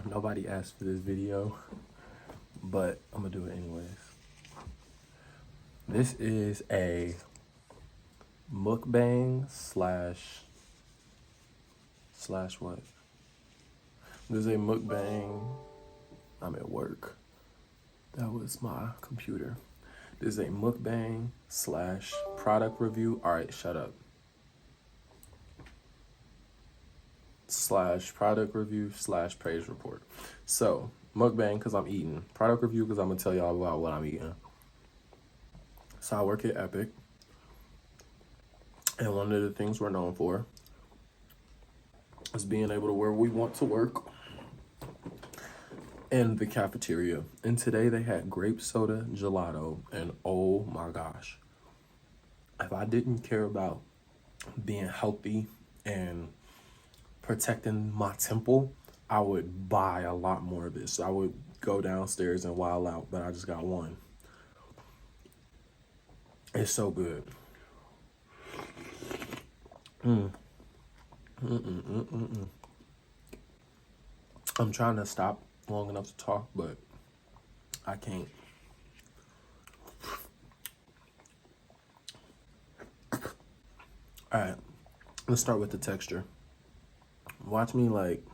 y'all. Nobody asked for this video, but I'm gonna do it anyways. This is a mukbang slash what? This is a mukbang. I'm at work. That was my computer. This is a mukbang slash product review. All right, shut up. Slash product review slash praise report. So mukbang because I'm eating. Product review because I'm gonna tell y'all about what I'm eating. So I work at Epic, and one of the things we're known for is being able to where we want to work in the cafeteria. And today they had grape soda gelato, and oh my gosh, if I didn't care about being healthy and protecting my temple, I would buy a lot more of this. I would go downstairs and wild out, but I just got one. It's so good. I'm trying to stop long enough to talk, but I can't. All right, let's start with the texture. Watch me like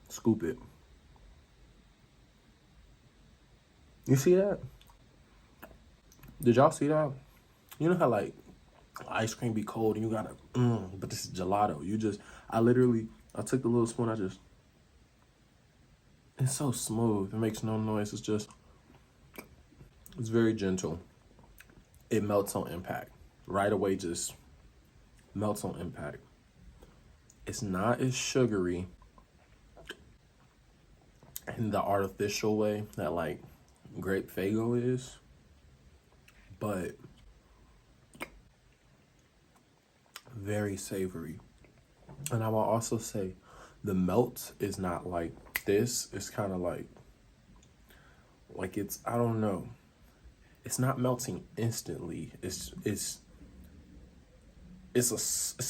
scoop it. You see that? Did y'all see that? You know how like ice cream be cold and you gotta, but this is gelato. I took the little spoon, it's so smooth. It makes no noise. It's very gentle. It melts on impact. Right away, just melts on impact. It's not as sugary in the artificial way that like grape Fago is, but very savory. And I will also say the melt is not like this. It's kind of like it's, I don't know. It's not melting instantly. It's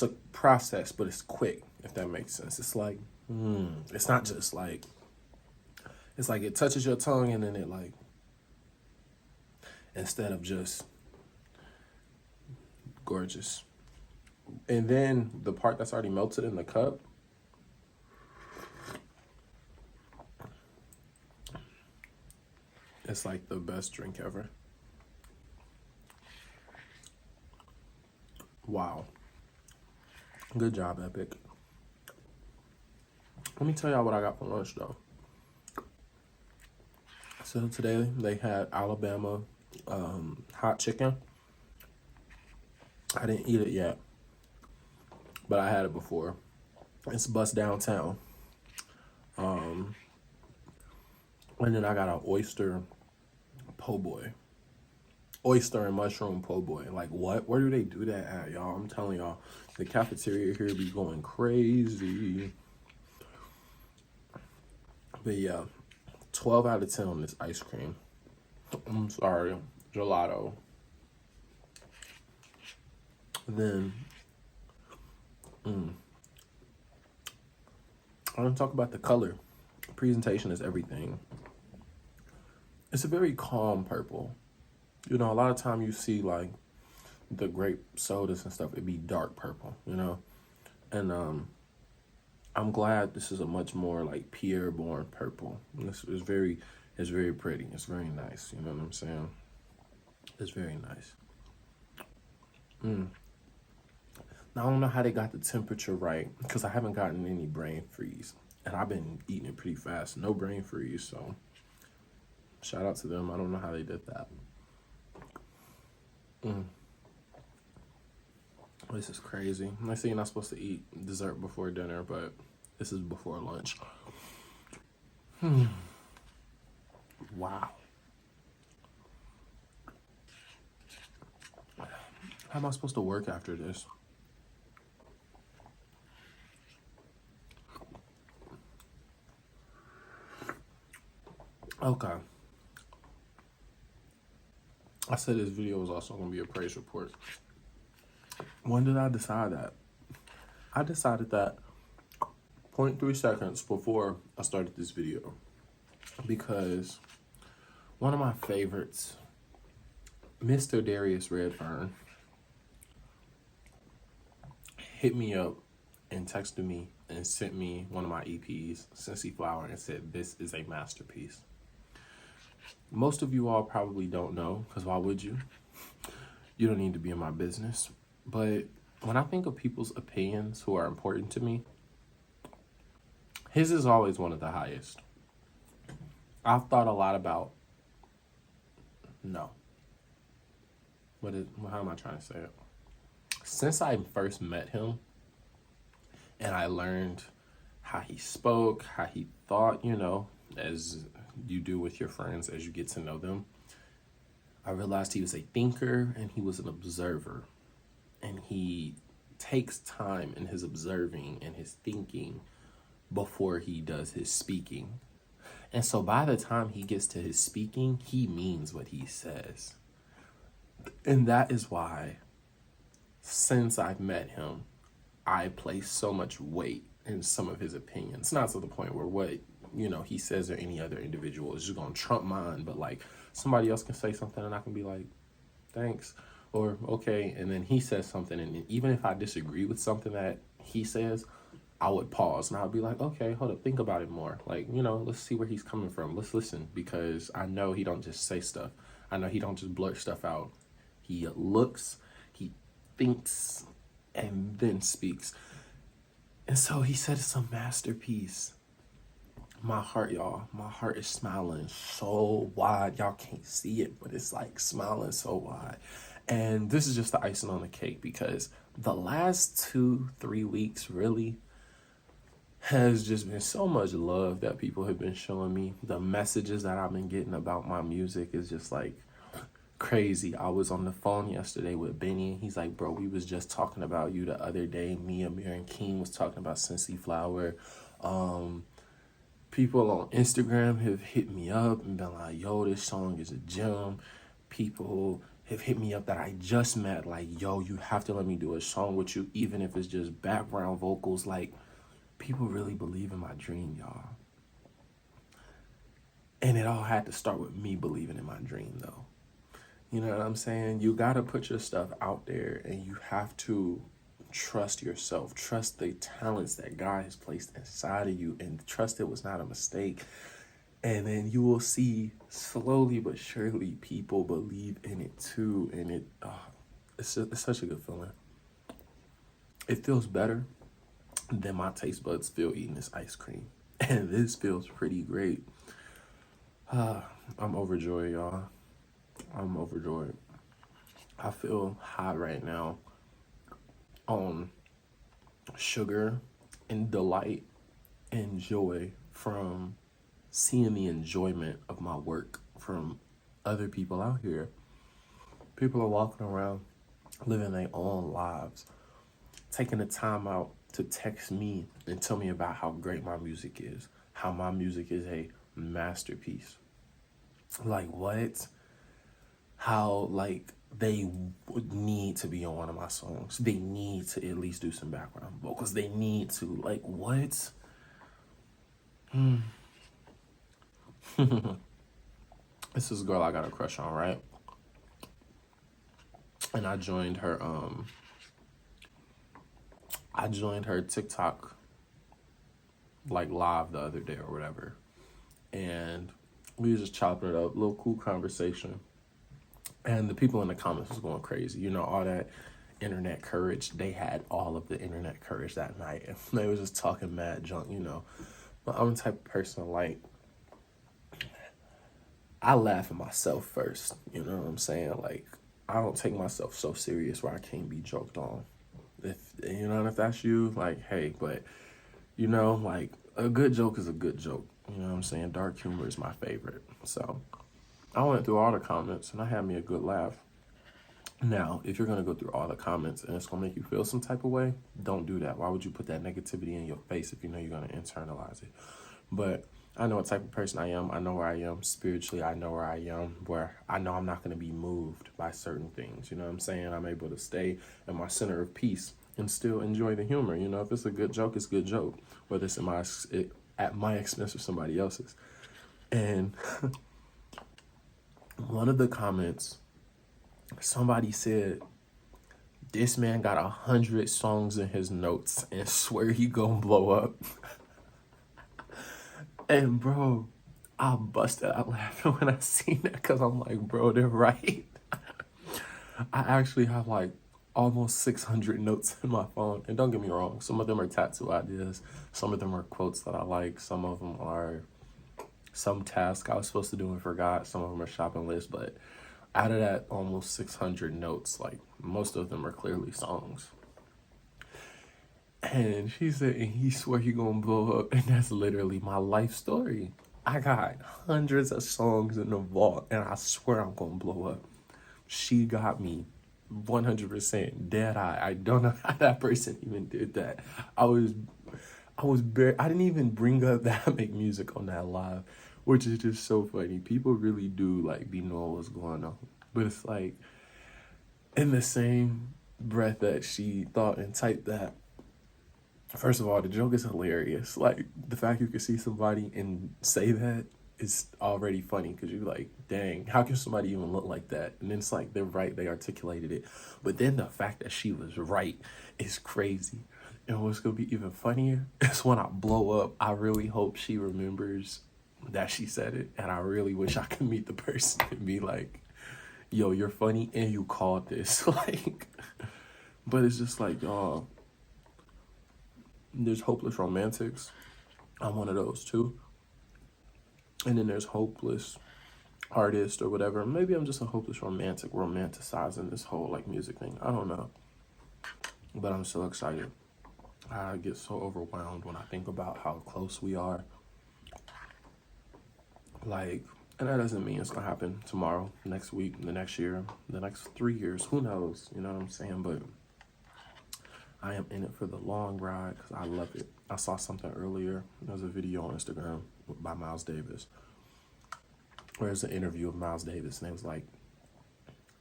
a process, but it's quick, if that makes sense. It's like, it's not just like, it's like it touches your tongue and then it like, instead of just gorgeous. And then the part that's already melted in the cup, it's like the best drink ever. Wow. Good job, Epic. Let me tell y'all what I got for lunch, though. So today they had Alabama hot chicken. I didn't eat it yet, but I had it before. It's bust downtown. And then I got an oyster po' boy. Oyster and mushroom po' boy. Like what? Where do they do that at, y'all? I'm telling y'all, the cafeteria here be going crazy. But yeah, 12 out of 10 on this ice cream. I'm sorry, gelato. Then, I want to talk about the color. Presentation is everything. It's a very calm purple. You know, a lot of time you see like the grape sodas and stuff, it'd be dark purple, you know? And I'm glad this is a much more like Pierre Bourne purple. It's very pretty. It's very nice. You know what I'm saying? It's very nice. Now, I don't know how they got the temperature right because I haven't gotten any brain freeze. And I've been eating it pretty fast. No brain freeze, so shout out to them. I don't know how they did that. This is crazy. I say you're not supposed to eat dessert before dinner, but this is before lunch. Wow. How am I supposed to work after this? Okay. I said this video was also going to be a praise report. When did I decide that? I decided that 0.3 seconds before I started this video. because one of my favorites, Mr. Darius Redfern, hit me up and texted me and sent me one of my EPs, Scentsy Flower, and said, "This is a masterpiece." Most of you all probably don't know, because why would you? You don't need to be in my business. But when I think of people's opinions who are important to me, his is always one of the highest. I've thought a lot about, no. How am I trying to say it? Since I first met him and I learned how he spoke, how he thought, as you do with your friends as you get to know them, I realized he was a thinker and he was an observer. And he takes time in his observing and his thinking before he does his speaking. And so by the time he gets to his speaking, he means what he says. And that is why, since I've met him, I place so much weight in some of his opinions. Not to the point where what, he says or any other individual is just going to trump mine, but like somebody else can say something and I can be like, thanks, or okay. And then he says something, and even if I disagree with something that he says, I would pause and I would be like, okay, hold up, think about it more. Like, let's see where he's coming from. Let's listen, because I know he don't just say stuff. I know he don't just blurt stuff out. He looks, he thinks, and then speaks. And so he said it's a masterpiece. My heart, y'all, my heart is smiling so wide. Y'all can't see it, but it's like smiling so wide. And this is just the icing on the cake, because the last 2-3 weeks really has just been so much love that people have been showing me. The messages that I've been getting about my music is just like crazy. I was on the phone yesterday with Benny, and he's like, bro, we was just talking about you the other day. Me, Amir, and King was talking about Scentsy Flower. People on Instagram have hit me up and been like, yo, this song is a gem. People have hit me up that I just met, like, yo, you have to let me do a song with you, even if it's just background vocals. Like, people really believe in my dream, y'all. And it all had to start with me believing in my dream, though. You know what I'm saying? You got to put your stuff out there, and you have to trust yourself. Trust the talents that God has placed inside of you, and trust it was not a mistake. And then you will see, slowly but surely, people believe in it too. And it's such a good feeling. It feels better than my taste buds feel eating this ice cream. And this feels pretty great. I'm overjoyed, y'all. I'm overjoyed. I feel high right now on sugar and delight and joy from seeing the enjoyment of my work from other people out here. People are walking around living their own lives, taking the time out to text me and tell me about how great my music is, how my music is a masterpiece. Like, what? How, like, they would need to be on one of my songs. They need to at least do some background vocals. They need to, like, what? This is a girl I got a crush on, right? And I joined her TikTok like live the other day or whatever. And we was just chopping it up, little cool conversation. And the people in the comments was going crazy. All that internet courage. They had all of the internet courage that night. And they was just talking mad junk, But I'm the type of person, like, I laugh at myself first. You know what I'm saying? Like, I don't take myself so serious where I can't be joked on. If that's you, like, hey, but, like, a good joke is a good joke. You know what I'm saying? Dark humor is my favorite. So I went through all the comments and I had me a good laugh. Now, if you're going to go through all the comments and it's going to make you feel some type of way, don't do that. Why would you put that negativity in your face if you know you're going to internalize it? But I know what type of person I am. I know where I am spiritually. I know where I am, where I know I'm not going to be moved by certain things. You know what I'm saying? I'm able to stay in my center of peace and still enjoy the humor. If it's a good joke, it's a good joke, whether it's at my expense or somebody else's. And one of the comments, somebody said, this man got 100 songs in his notes and swear he gonna blow up. And bro, I busted out laughing when I seen that, because I'm like, bro, they're right. I actually have like almost 600 notes in my phone. And don't get me wrong, some of them are tattoo ideas. Some of them are quotes that I like. Some of them are some task I was supposed to do and forgot. Some of them are shopping lists. But out of that almost 600 notes, like most of them are clearly songs. And she said, and he swear he gonna blow up. And that's literally my life story. I got hundreds of songs in the vault and I swear I'm gonna blow up. She got me 100% dead eye. I don't know how that person even did that. I didn't even bring up that I make music on that live, which is just so funny. People really do like be knowing what's going on. But it's like, in the same breath that she thought and typed that, first of all, the joke is hilarious. Like, the fact you could see somebody and say that is already funny, because you're like, dang, how can somebody even look like that? And then it's like, they're right, they articulated it. But then the fact that she was right is crazy. And what's gonna be even funnier is when I blow up, I really hope she remembers that she said it. And I really wish I could meet the person and be like, yo, you're funny and you called this. Like, but it's just like, y'all, there's hopeless romantics. I'm one of those too. And then there's hopeless artist or whatever. Maybe I'm just a hopeless romantic, romanticizing this whole like music thing. I don't know. But I'm so excited. I get so overwhelmed when I think about how close we are. Like, and that doesn't mean it's gonna happen tomorrow, next week, the next year, the next 3 years. Who knows? You know what I'm saying? But I am in it for the long ride because I love it. I saw something earlier. There was a video on Instagram by Miles Davis, where there's an interview of Miles Davis, and it was like,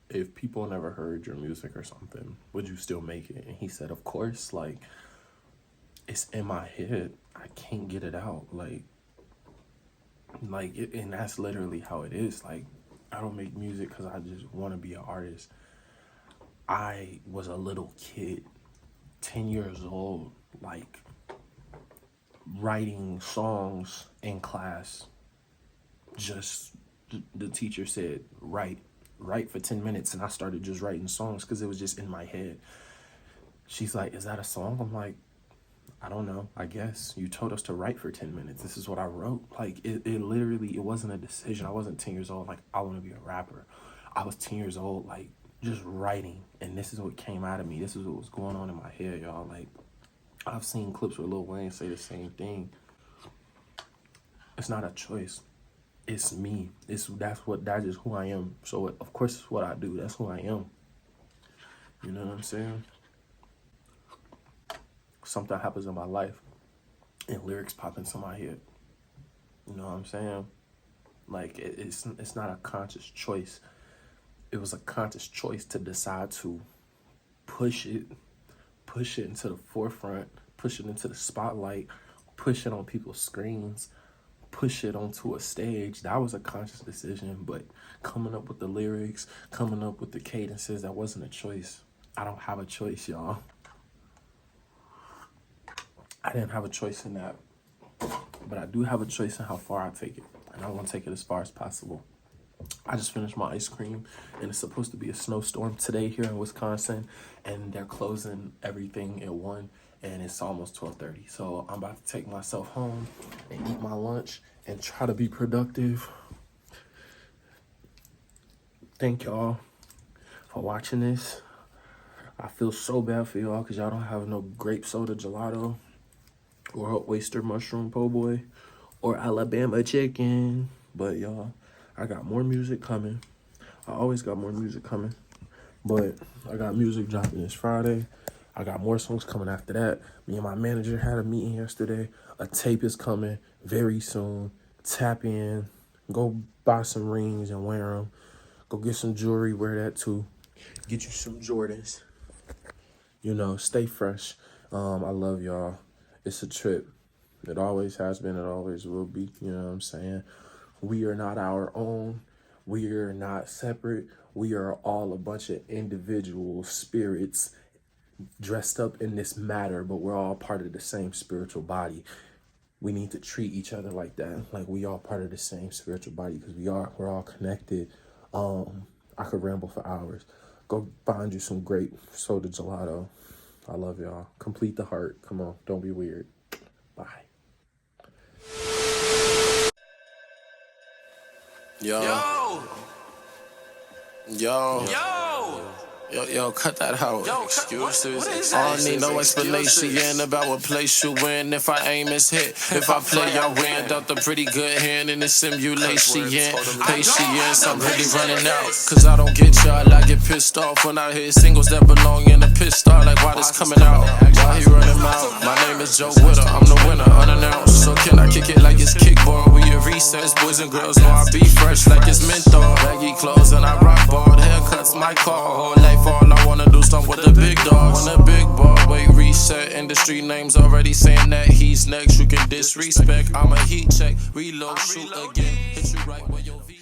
if people never heard your music or something, would you still make it? And he said, of course. Like, it's in my head. I can't get it out. And that's literally how it is. Like, I don't make music because I just want to be an artist. I was a little kid, 10 years old, like, writing songs in class. Just, the teacher said, write for 10 minutes. And I started just writing songs because it was just in my head. She's like, is that a song? I'm like, I don't know, I guess. You told us to write for 10 minutes. This is what I wrote. Like, it literally, it wasn't a decision. I wasn't 10 years old, like, I want to be a rapper. I was 10 years old, like, just writing. And this is what came out of me. This is what was going on in my head, y'all. Like, I've seen clips where Lil Wayne say the same thing. It's not a choice. It's me. That is who I am. So, of course, it's what I do. That's who I am. You know what I'm saying? Something happens in my life and lyrics pop into my head. You know what I'm saying? Like, it's not a conscious choice. It was a conscious choice to decide to push it into the forefront, push it into the spotlight, push it on people's screens, push it onto a stage. That was a conscious decision. But coming up with the lyrics, coming up with the cadences, that wasn't a choice. I don't have a choice, y'all. I didn't have a choice in that, but I do have a choice in how far I take it, and I want to take it as far as possible. I just finished my ice cream, and it's supposed to be a snowstorm today here in Wisconsin, and they're closing everything at 1, and it's almost 12:30. So I'm about to take myself home and eat my lunch and try to be productive. Thank y'all for watching this. I feel so bad for y'all because y'all don't have no grape soda gelato, or oyster mushroom po' boy, or Alabama chicken. But y'all, I got more music coming. I always got more music coming. But I got music dropping this Friday. I got more songs coming after that. Me and my manager had a meeting yesterday. A tape is coming very soon. Tap in. Go buy some rings and wear them. Go get some jewelry, wear that too. Get you some Jordans. You know, stay fresh. I love y'all. It's a trip. It always has been. It always will be. You know what I'm saying? We are not our own. We are not separate. We are all a bunch of individual spirits dressed up in this matter, but we're all part of the same spiritual body. We need to treat each other like that, like we all part of the same spiritual body, because we're all connected. I could ramble for hours. Go find you some grape soda gelato. I love y'all. Complete the heart. Come on, don't be weird. Bye. Yo. Yo, cut that out. Excuses. I don't need no explanation about what place you in. If I aim, it's hit. If I play, I win. Dealt a pretty good hand in the simulation. Patience, I'm really running out. Cause I don't get y'all, I get pissed off when I hear singles that belong in a pit star. Like, why this coming out? Why he running out? My name is Joe Witter, I'm the winner, unannounced. So can I kick it like it's kickball? We at recess, boys and girls know I be fresh like it's menthol. Baggy clothes and I rock bald. Haircuts, my car, whole life. All I wanna do start with the big dogs. On the big ball, wait, reset. Industry names already saying that he's next. You can disrespect. I'm a heat check, reload, shoot again. Hit you right where your V.